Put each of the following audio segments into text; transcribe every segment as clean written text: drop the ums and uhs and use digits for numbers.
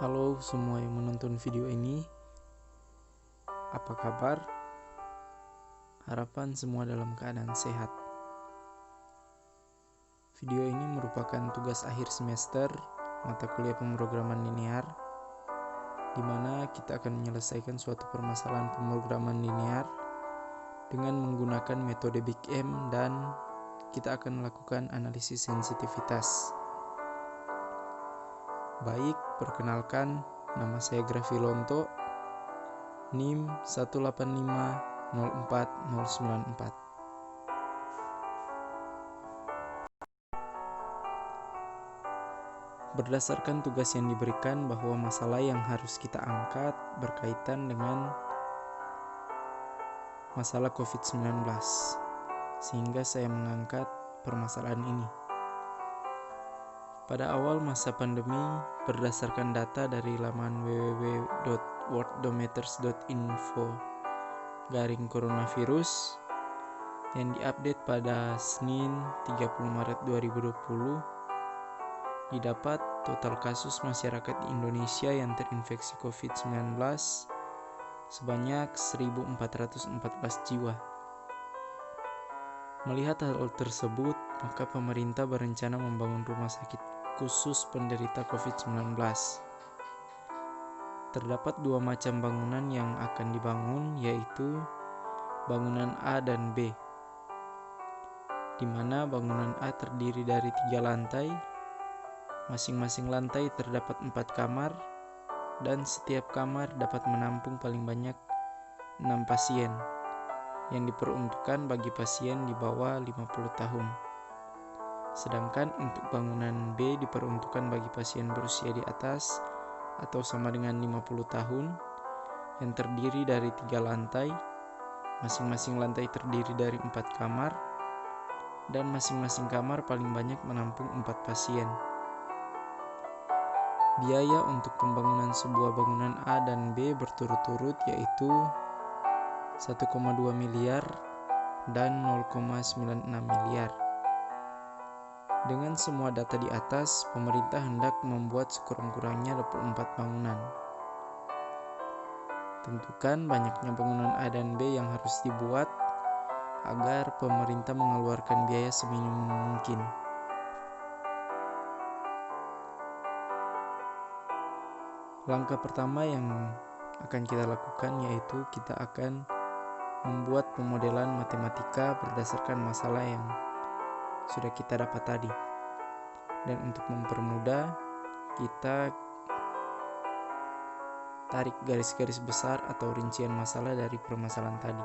Halo semua yang menonton video ini, apa kabar? Harapan semua dalam keadaan sehat. Video ini merupakan tugas akhir semester mata kuliah pemrograman linear, di mana kita akan menyelesaikan suatu permasalahan pemrograman linear dengan menggunakan metode Big M dan kita akan melakukan analisis sensitivitas. Baik, perkenalkan, nama saya Grafilonto, NIM 1850494. Berdasarkan tugas yang diberikan bahwa masalah yang harus kita angkat berkaitan dengan masalah COVID-19, sehingga saya mengangkat permasalahan ini. Pada awal masa pandemi, berdasarkan data dari laman www.worldometers.info/coronavirus yang diupdate pada Senin 30 Maret 2020, didapat total kasus masyarakat di Indonesia yang terinfeksi COVID-19 sebanyak 1.414 jiwa. Melihat hal tersebut, maka pemerintah berencana membangun rumah sakit khusus penderita COVID-19. Terdapat dua macam bangunan yang akan dibangun, yaitu bangunan A dan B, di mana bangunan A terdiri dari 3 lantai. Masing-masing lantai terdapat 4 kamar, dan setiap kamar dapat menampung paling banyak 6 pasien, yang diperuntukkan bagi pasien di bawah 50 tahun. Sedangkan untuk bangunan B diperuntukkan bagi pasien berusia di atas atau sama dengan 50 tahun, yang terdiri dari 3 lantai, masing-masing lantai terdiri dari 4 kamar, dan masing-masing kamar paling banyak menampung 4 pasien. Biaya untuk pembangunan sebuah bangunan A dan B berturut-turut yaitu 1,2 miliar dan 0,96 miliar. Dengan semua data di atas, pemerintah hendak membuat sekurang-kurangnya 24 bangunan. Tentukan banyaknya bangunan A dan B yang harus dibuat agar pemerintah mengeluarkan biaya seminimum mungkin. Langkah pertama yang akan kita lakukan yaitu kita akan membuat pemodelan matematika berdasarkan masalah yang sudah kita dapat tadi. Dan untuk mempermudah, kita tarik garis-garis besar atau rincian masalah dari permasalahan tadi.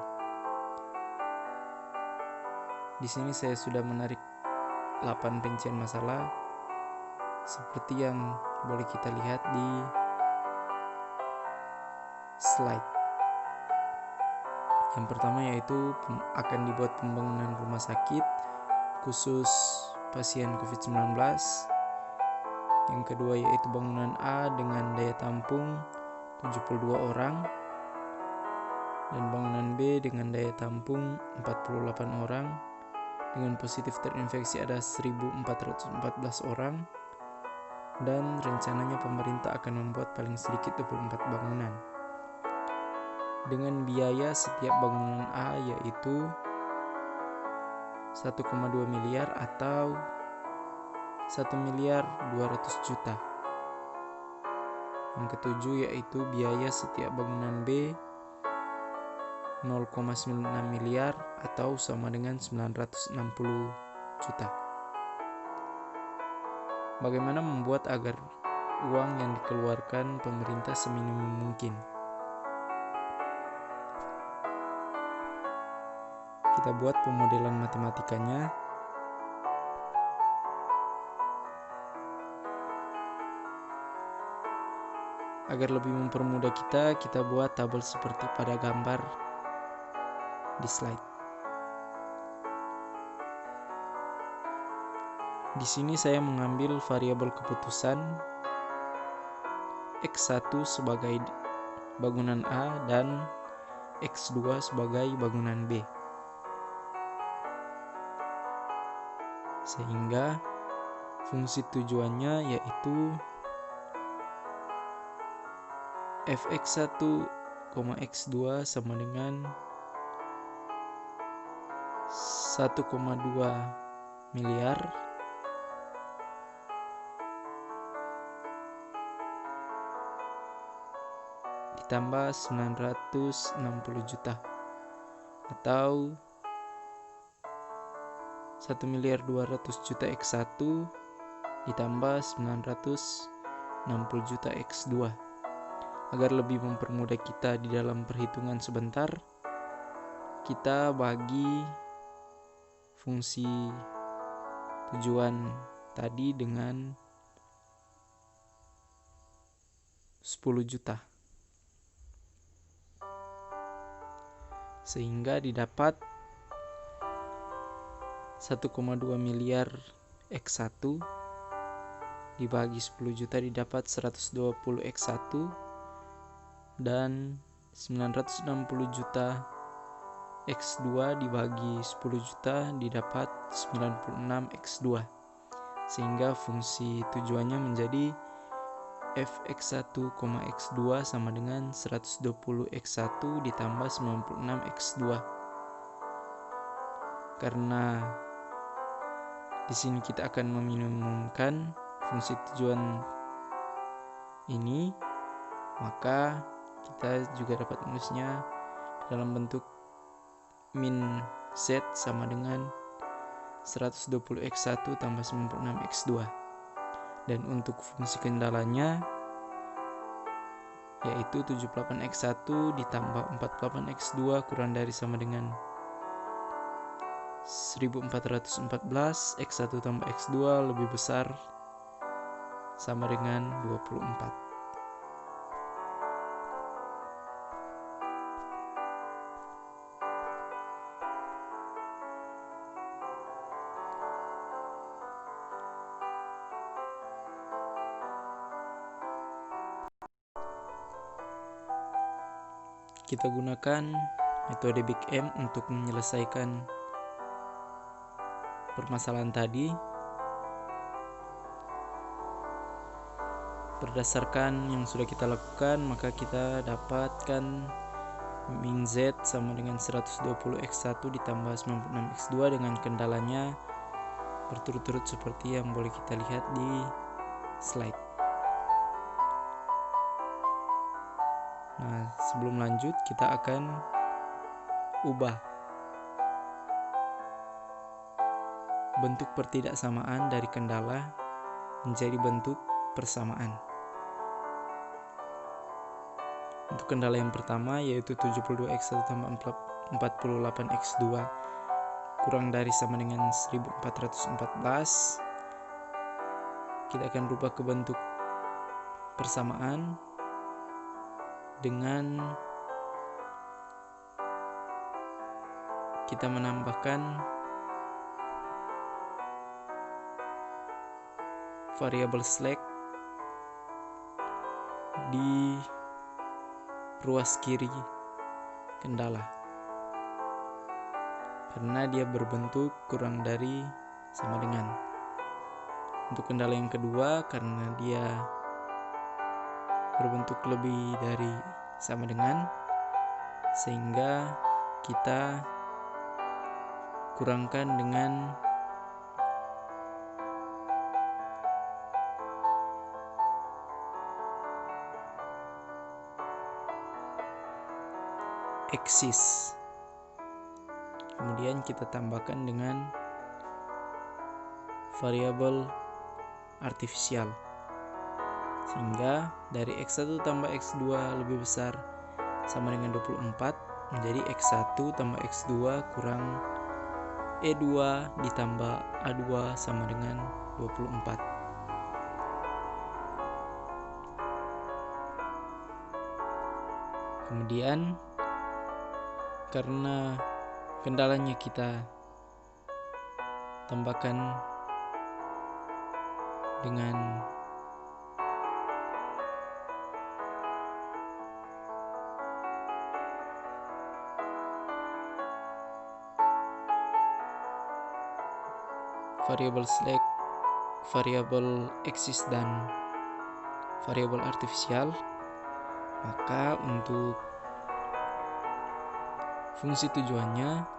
Di sini saya sudah menarik 8 rincian masalah seperti yang boleh kita lihat di slide. Yang pertama yaitu akan dibuat pembangunan rumah sakit khusus pasien COVID-19. Yang kedua yaitu bangunan A dengan daya tampung 72 orang dan bangunan B dengan daya tampung 48 orang dengan positif terinfeksi ada 1.414 orang, dan rencananya pemerintah akan membuat paling sedikit 24 bangunan dengan biaya setiap bangunan A yaitu 1,2 miliar atau 1 miliar 200 juta. Yang ketujuh yaitu biaya setiap bangunan B 0,96 miliar atau sama dengan 960 juta. Bagaimana membuat agar uang yang dikeluarkan pemerintah seminimum mungkin? Kita buat pemodelan matematikanya. Agar lebih mempermudah kita buat tabel seperti pada gambar di slide. Di sini saya mengambil variabel keputusan X1 sebagai bangunan A dan X2 sebagai bangunan B. Sehingga fungsi tujuannya yaitu fx1, x2 sama dengan 1,2 miliar ditambah 960 juta atau 1.200.000.000 X1 ditambah 960 juta X2. Agar lebih mempermudah kita di dalam perhitungan sebentar, kita bagi fungsi tujuan tadi dengan 10 juta. Sehingga didapat 1,2 miliar X1 dibagi 10 juta didapat 120 X1 dan 960 juta X2 dibagi 10 juta didapat 96 X2. Sehingga fungsi tujuannya menjadi fx1, x2 sama dengan 120 x1 ditambah 96 x2. Karena di sini kita akan meminimumkan fungsi tujuan ini, maka kita juga dapat menulisnya dalam bentuk min z sama dengan 120 x1 tambah 96 x2. Dan untuk fungsi kendalanya yaitu 78 x1 ditambah 48 x2 kurang dari sama dengan 1414. X1 tambah x2 lebih besar sama dengan 24. Kita gunakan metode Big M untuk menyelesaikan permasalahan tadi. Berdasarkan yang sudah kita lakukan, maka kita dapatkan min Z sama dengan 120 X1 ditambah 96 X2 dengan kendalanya berturut-turut seperti yang boleh kita lihat di slide. Nah, sebelum lanjut kita akan ubah bentuk pertidaksamaan dari kendala menjadi bentuk persamaan. Untuk kendala yang pertama yaitu 72x1 tambah 48x2 kurang dari sama dengan 1414. Kita akan rubah ke bentuk persamaan dengan kita menambahkan variabel slack di ruas kiri kendala karena dia berbentuk kurang dari sama dengan. Untuk kendala yang kedua, karena dia berbentuk lebih dari sama dengan, sehingga kita kurangkan dengan eksis. Kemudian kita tambahkan dengan variabel artifisial, sehingga dari X1 tambah X2 lebih besar sama dengan 24 menjadi X1 tambah X2 kurang E2 ditambah A2 sama dengan 24. Kemudian karena kendalanya kita tambahkan dengan variabel slack, variabel eksis dan variabel artifisial, Maka untuk fungsi tujuannya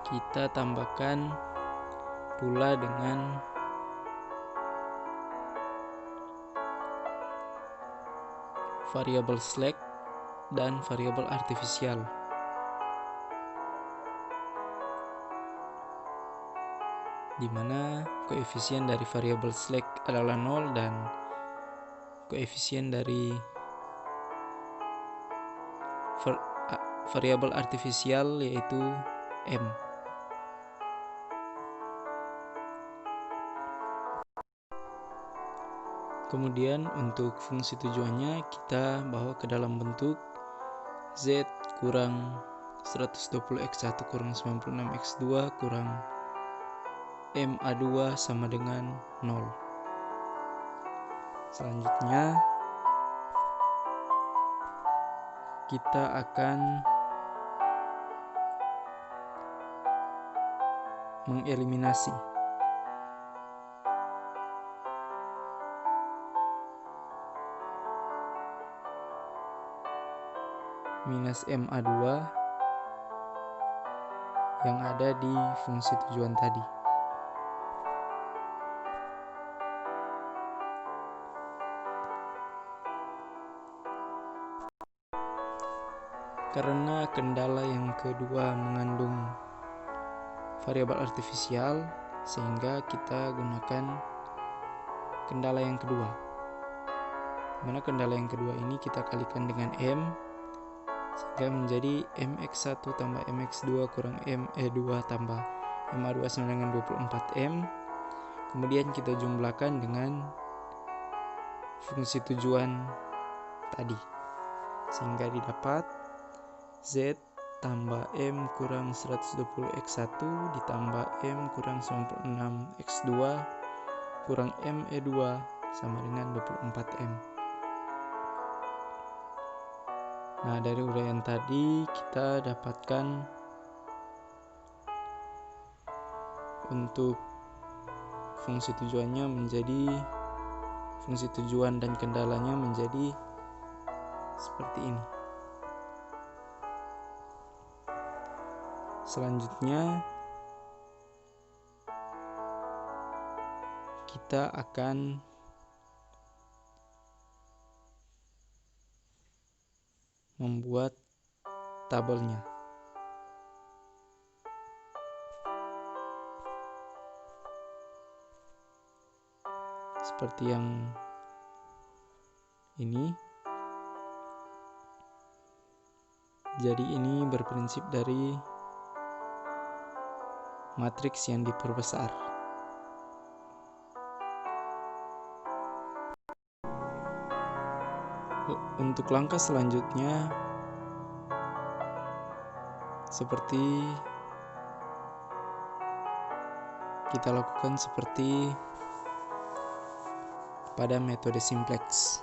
kita tambahkan pula dengan variabel slack dan variabel artifisial. Di mana koefisien dari variabel slack adalah 0 dan koefisien dari variabel artifisial yaitu M. Kemudian untuk fungsi tujuannya kita bawa ke dalam bentuk Z kurang 120x1 kurang 96x2 kurang MA2 sama dengan 0. Selanjutnya kita akan mengeliminasi minus MA2 yang ada di fungsi tujuan tadi. Karena kendala yang kedua mengandung variabel artifisial, sehingga kita gunakan kendala yang kedua. Mana kendala yang kedua ini kita kalikan dengan M, sehingga menjadi mx1 tambah mx2 kurang me2 tambah ma2 sama dengan 24m. Kemudian kita jumlahkan dengan fungsi tujuan tadi, sehingga didapat Z tambah M kurang 120x1 ditambah M kurang 96x2 kurang ME2 sama dengan 24M. Nah, dari uraian tadi kita dapatkan untuk fungsi tujuannya menjadi fungsi tujuan dan kendalanya menjadi seperti ini. Selanjutnya kita akan membuat tabelnya. Seperti yang ini. Jadi ini berprinsip dari matriks yang diperbesar. Untuk langkah selanjutnya seperti kita lakukan seperti pada metode simplex.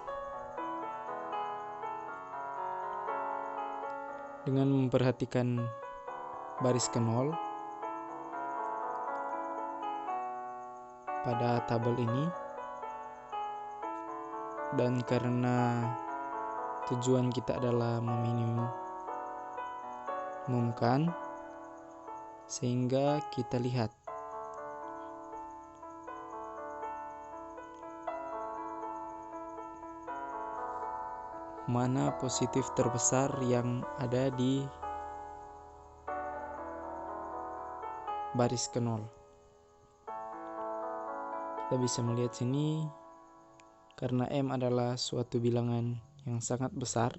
Dengan memperhatikan baris ke 0 pada tabel ini, dan karena tujuan kita adalah meminimumkan, sehingga kita lihat mana positif terbesar yang ada di baris ke 0. Kita bisa melihat sini, karena M adalah suatu bilangan yang sangat besar,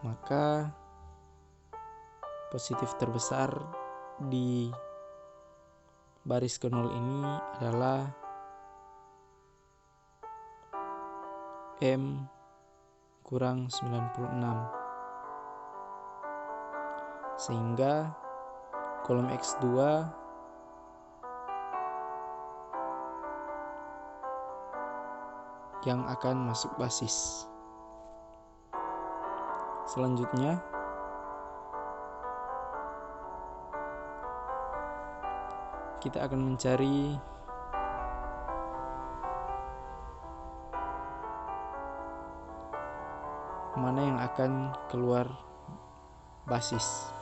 maka positif terbesar di baris ke 0 ini adalah M kurang 96. Sehingga kolom X2 yang akan masuk basis. Selanjutnya kita akan mencari mana yang akan keluar basis.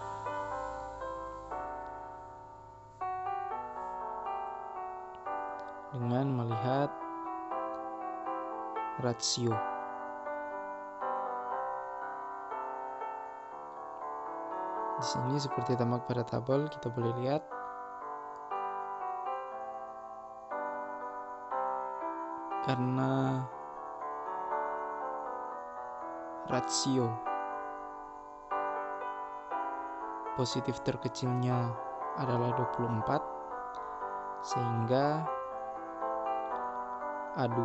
Dengan melihat rasio. Di sini seperti tampak pada tabel, kita boleh lihat karena rasio positif terkecilnya adalah 24, sehingga A2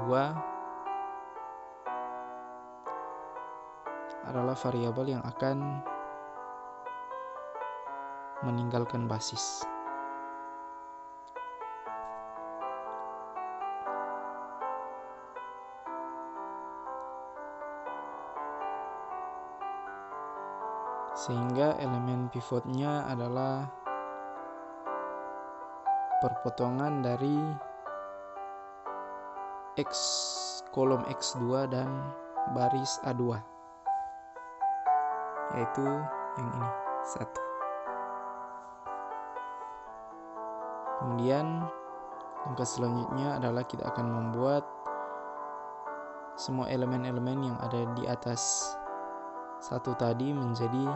adalah variabel yang akan meninggalkan basis. Sehingga elemen pivotnya adalah perpotongan dari kolom X2 dan baris A2, yaitu yang ini, 1. Kemudian langkah selanjutnya adalah kita akan membuat semua elemen-elemen yang ada di atas 1 tadi menjadi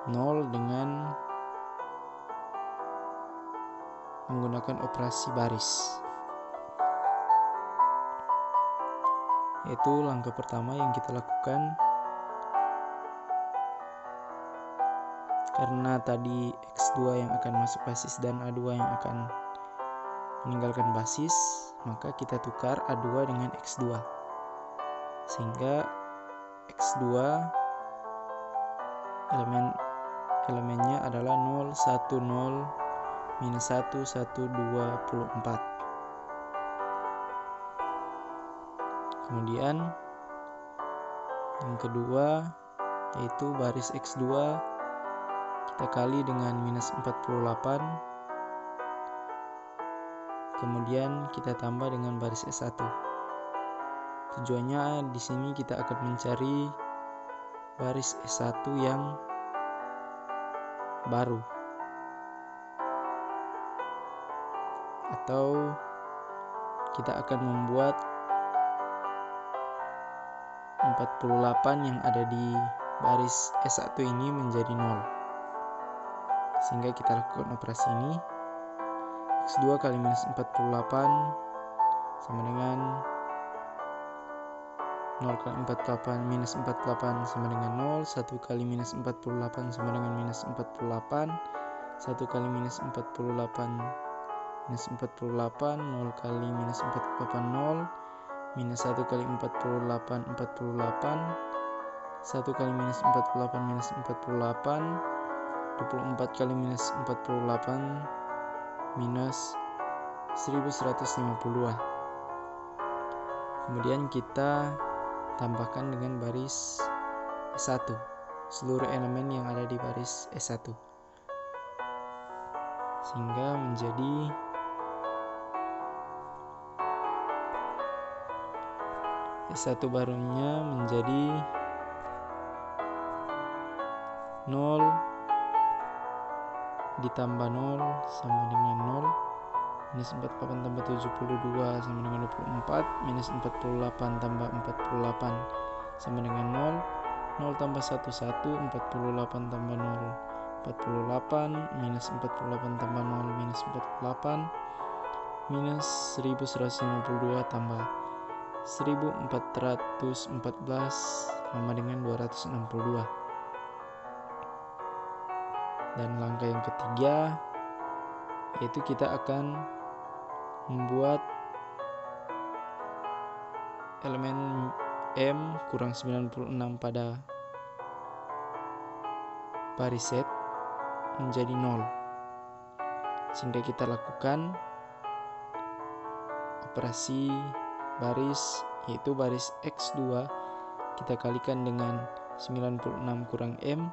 0 dengan menggunakan operasi baris. Yaitu langkah pertama yang kita lakukan, karena tadi X2 yang akan masuk basis dan A2 yang akan meninggalkan basis, maka kita tukar A2 dengan X2, sehingga X2 elemennya adalah 0, 1, 0, minus 1, 1, 24. Kemudian yang kedua yaitu baris X2 kita kali dengan minus 48, kemudian kita tambah dengan baris S1. Tujuannya di sini kita akan mencari baris S1 yang baru, atau kita akan membuat 48 yang ada di baris S1 ini menjadi 0, sehingga kita lakukan operasi ini. X2 kali minus 48 sama dengan 0 kali 48 minus 48 sama dengan 0, 1 kali minus 48 sama dengan minus 48, 1 kali minus 48 minus 48, 0 kali minus 48 0, minus 1 kali 48 48, 1 kali minus 48 minus 48, 24 kali minus 48 minus 1152. Kemudian kita tambahkan dengan baris S1 seluruh elemen yang ada di baris S1, sehingga menjadi S1 barunya menjadi 0 ditambah 0 sama dengan 0, minus 48 tambah 72 sama dengan 24, minus 48 tambah 48 sama dengan 0, 0 tambah 1 1, 48 tambah 0 48, minus 48 tambah 0 minus 48, minus 1152 tambah 1414 sama dengan 262. Dan langkah yang ketiga yaitu kita akan membuat elemen M kurang 96 pada baris set menjadi 0, sehingga kita lakukan operasi baris, yaitu baris X2 kita kalikan dengan 96 kurang M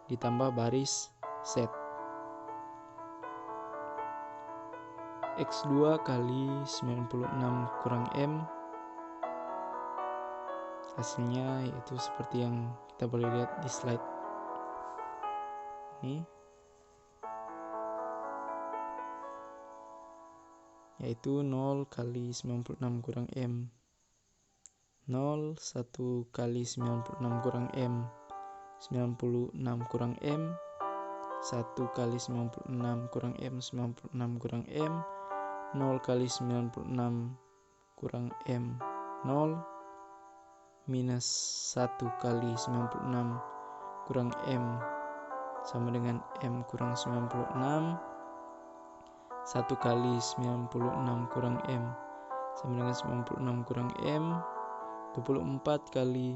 ditambah baris set. X2 kali 96 kurang M. Hasilnya yaitu seperti yang kita boleh lihat di slide ini, yaitu 0 kali 96 kurang M, 0, 1 kali 96 kurang M, 96 kurang M, 1 kali 96 kurang M, 96 kurang M, 0 kali 96 kurang M, 0, minus 1 kali 96 kurang M sama dengan M kurang 96, 1 kali 96 kurang M sama dengan 96 kurang M, 24 kali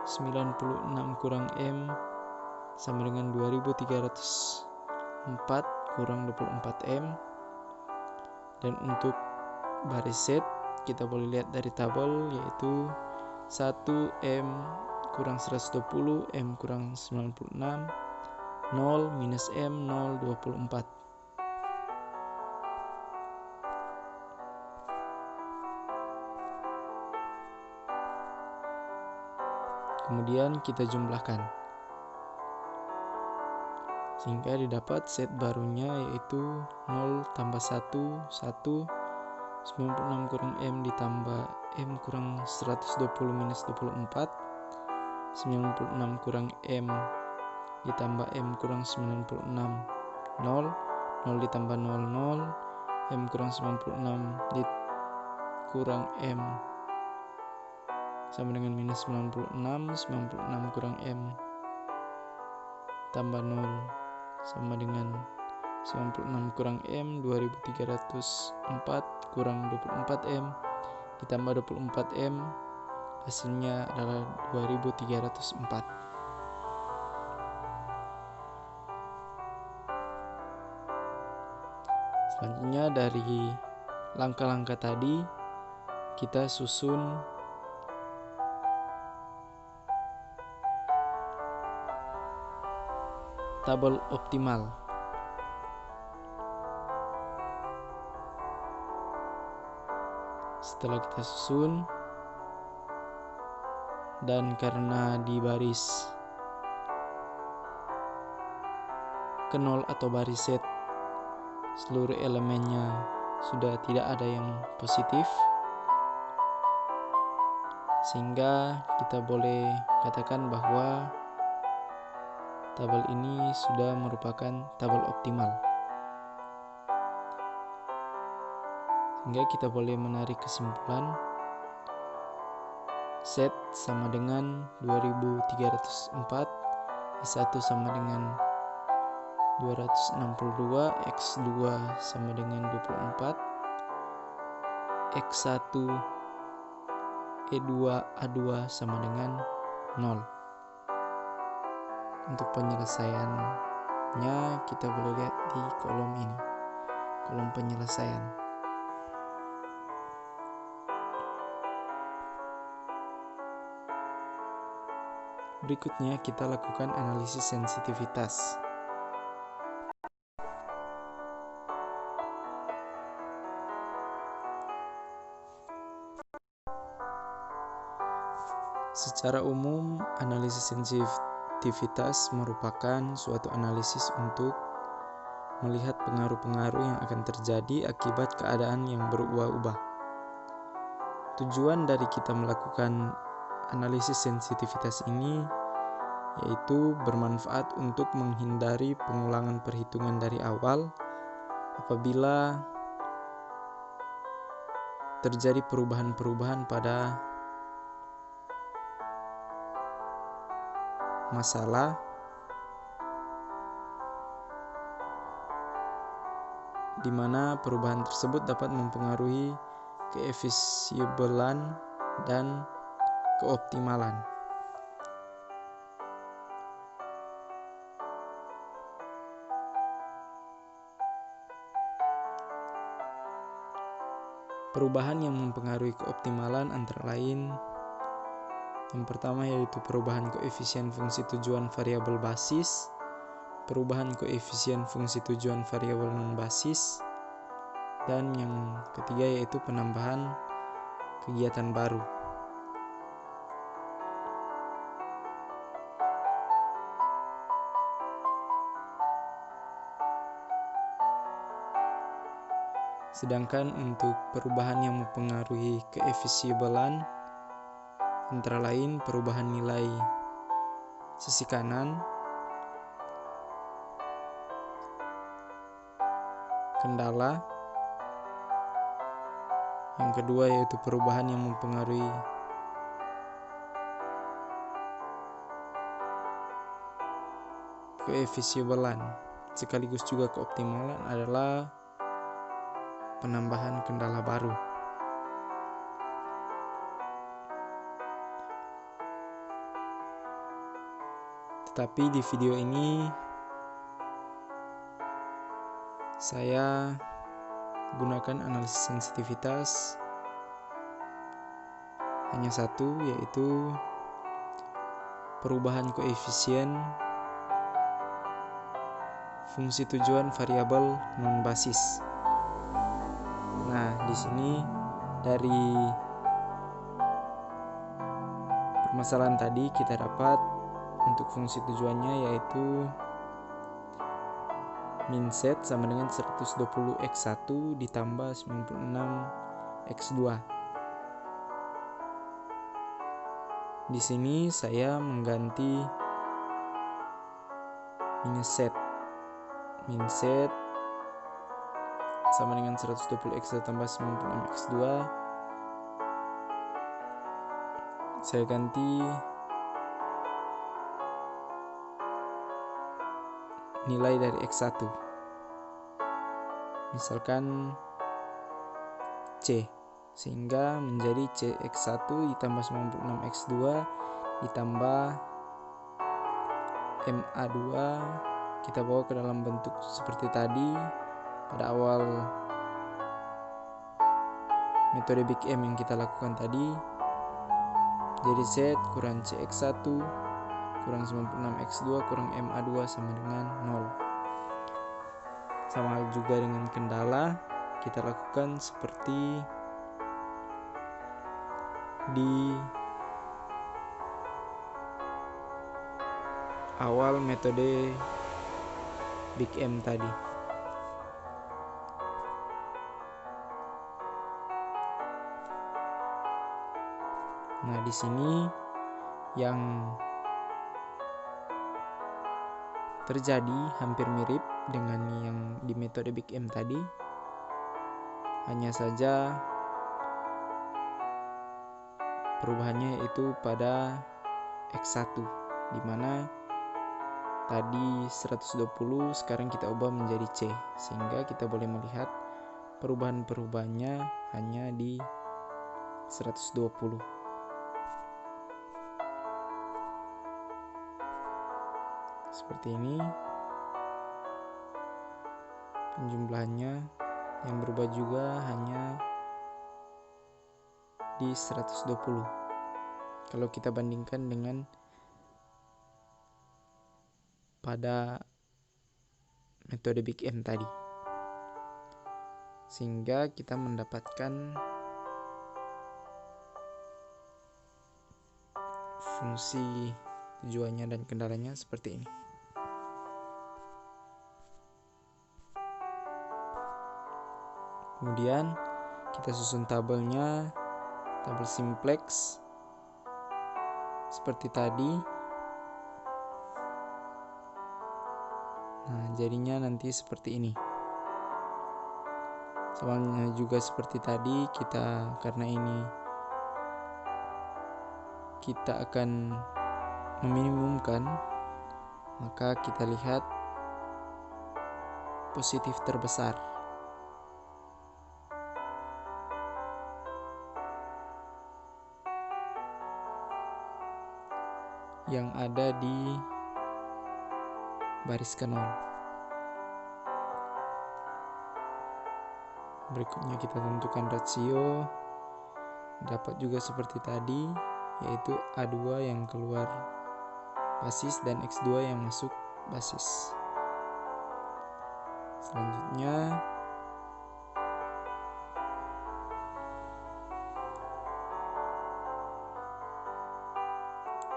96 kurang M sama dengan 2304 kurang 24M. Dan untuk baris set kita boleh lihat dari tabel, yaitu 1M kurang 120, M kurang 96, 0 minus M 0, 24. Kemudian kita jumlahkan sehingga didapat set barunya, yaitu 0 tambah 1, 1, 96 kurang M ditambah M kurang 120 minus 24, 96 kurang M ditambah M kurang 96, 0, 0 ditambah 0, 0, M kurang 96 kurang M sama dengan minus 96, 96 kurang M tambah 0 sama dengan 96 kurang M, 2304 kurang 24M ditambah 24M, hasilnya adalah 2304. Selanjutnya dari langkah-langkah tadi kita susun tabel optimal. Setelah kita susun, dan karena di baris ke 0 atau baris set seluruh elemennya sudah tidak ada yang positif, sehingga kita boleh katakan bahwa tabel ini sudah merupakan tabel optimal. Sehingga kita boleh menarik kesimpulan set sama dengan 2304, Y1 sama dengan 262, X2 sama dengan 24, X1 E2 A2 sama dengan 0. Untuk penyelesaiannya kita boleh lihat di kolom ini, kolom penyelesaian. Berikutnya kita lakukan analisis sensitivitas. Secara umum, analisis sensitivitas merupakan suatu analisis untuk melihat pengaruh-pengaruh yang akan terjadi akibat keadaan yang berubah-ubah. Tujuan dari kita melakukan analisis sensitivitas ini yaitu bermanfaat untuk menghindari pengulangan perhitungan dari awal apabila terjadi perubahan-perubahan pada masalah di mana perubahan tersebut dapat mempengaruhi keefisiebelan dan keoptimalan. Perubahan yang mempengaruhi keoptimalan antara lain, yang pertama yaitu perubahan koefisien fungsi tujuan variabel basis, perubahan koefisien fungsi tujuan variabel non basis, Dan yang ketiga yaitu penambahan kegiatan baru. Sedangkan untuk perubahan yang mempengaruhi keefisiebelan antara lain perubahan nilai sisi kanan, kendala. Yang kedua yaitu perubahan yang mempengaruhi keefisiebelan sekaligus juga keoptimalan adalah penambahan kendala baru. Tetapi di video ini saya gunakan analisis sensitivitas hanya satu, yaitu perubahan koefisien fungsi tujuan variabel non basis. Nah, di sini dari permasalahan tadi kita dapat untuk fungsi tujuannya yaitu min set sama dengan 120x1 ditambah 96x2. Di sini saya mengganti min set sama dengan 120x tambah 96x2. Saya ganti nilai dari x1, misalkan C, sehingga menjadi cx1 ditambah 96x2 ditambah ma2 kita bawa ke dalam bentuk seperti tadi pada awal metode Big M yang kita lakukan tadi. Jadi Z kurang cx1 kurang 96x2 kurang ma2 sama dengan 0. Sama hal juga dengan kendala, kita lakukan seperti di awal metode Big M tadi. Nah, di sini yang terjadi hampir mirip dengan yang di metode Big M tadi. Hanya saja perubahannya yaitu pada X1, di mana tadi 120 sekarang kita ubah menjadi C, sehingga kita boleh melihat perubahan-perubahannya hanya di 120. Seperti ini penjumlahannya, yang berubah juga hanya di 120 kalau kita bandingkan dengan pada metode Big M tadi, sehingga kita mendapatkan fungsi tujuannya dan kendalanya seperti ini. Kemudian kita susun tabelnya, tabel simplex seperti tadi. Nah, jadinya nanti seperti ini. Soalnya juga seperti tadi, karena ini kita akan meminimumkan, maka kita lihat positif terbesar. Yang ada di baris ke-0. Berikutnya kita tentukan rasio. Dapat juga seperti tadi, yaitu A2 yang keluar basis dan X2 yang masuk basis. Selanjutnya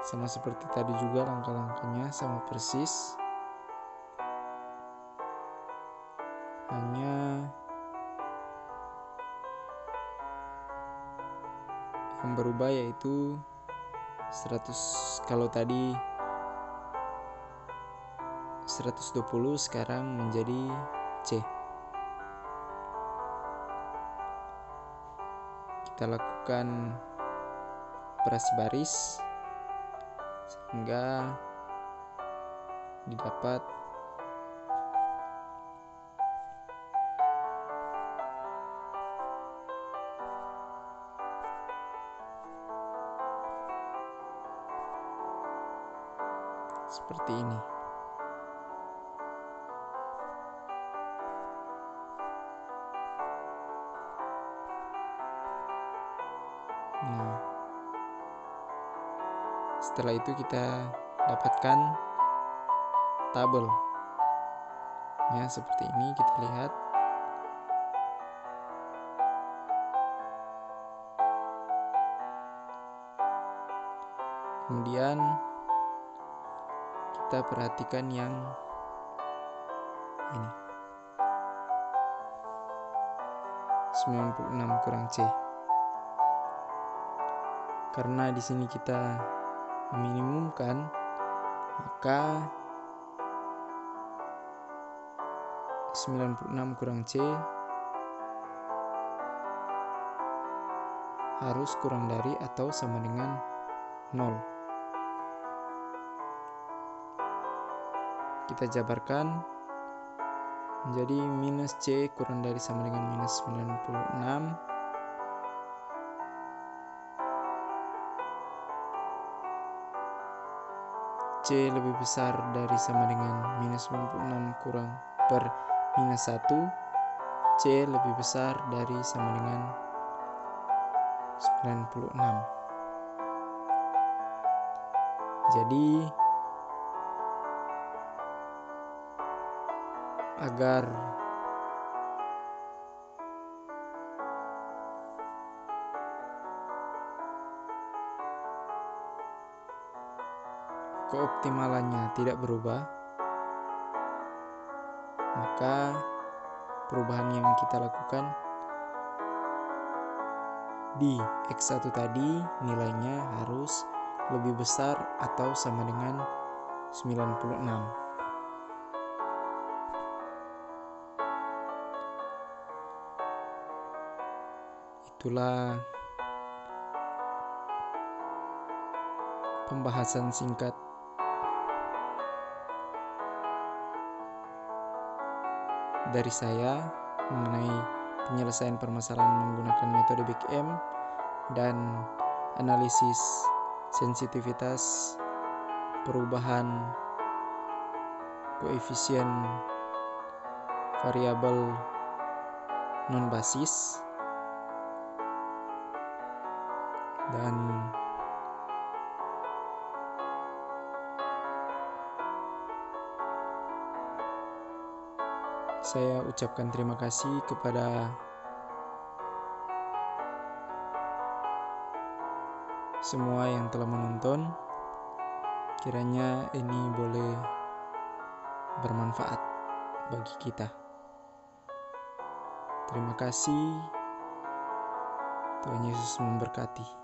Sama seperti tadi juga, langkah-langkahnya sama persis. Hanya yang berubah yaitu 100, kalau tadi 120 sekarang menjadi C. Kita lakukan operasi baris sehingga didapat seperti ini. Nah, setelah itu kita dapatkan tabel. Ya, seperti ini kita lihat. Kemudian kita perhatikan yang ini. 96 kurang C. Karena di sini kita meminimumkan, maka 96 kurang C harus kurang dari atau sama dengan 0. Kita jabarkan menjadi minus C kurang dari sama dengan minus 96. C lebih besar dari sama dengan minus 96 kurang per minus 1. C lebih besar dari sama dengan 96. Jadi agar keoptimalannya tidak berubah, maka perubahan yang kita lakukan di X1 tadi nilainya harus lebih besar atau sama dengan 96. Itulah pembahasan singkat dari saya mengenai penyelesaian permasalahan menggunakan metode Big M dan analisis sensitivitas perubahan koefisien variabel non-basis. Dan saya ucapkan terima kasih kepada semua yang telah menonton. Kiranya ini boleh bermanfaat bagi kita. Terima kasih. Tuhan Yesus memberkati.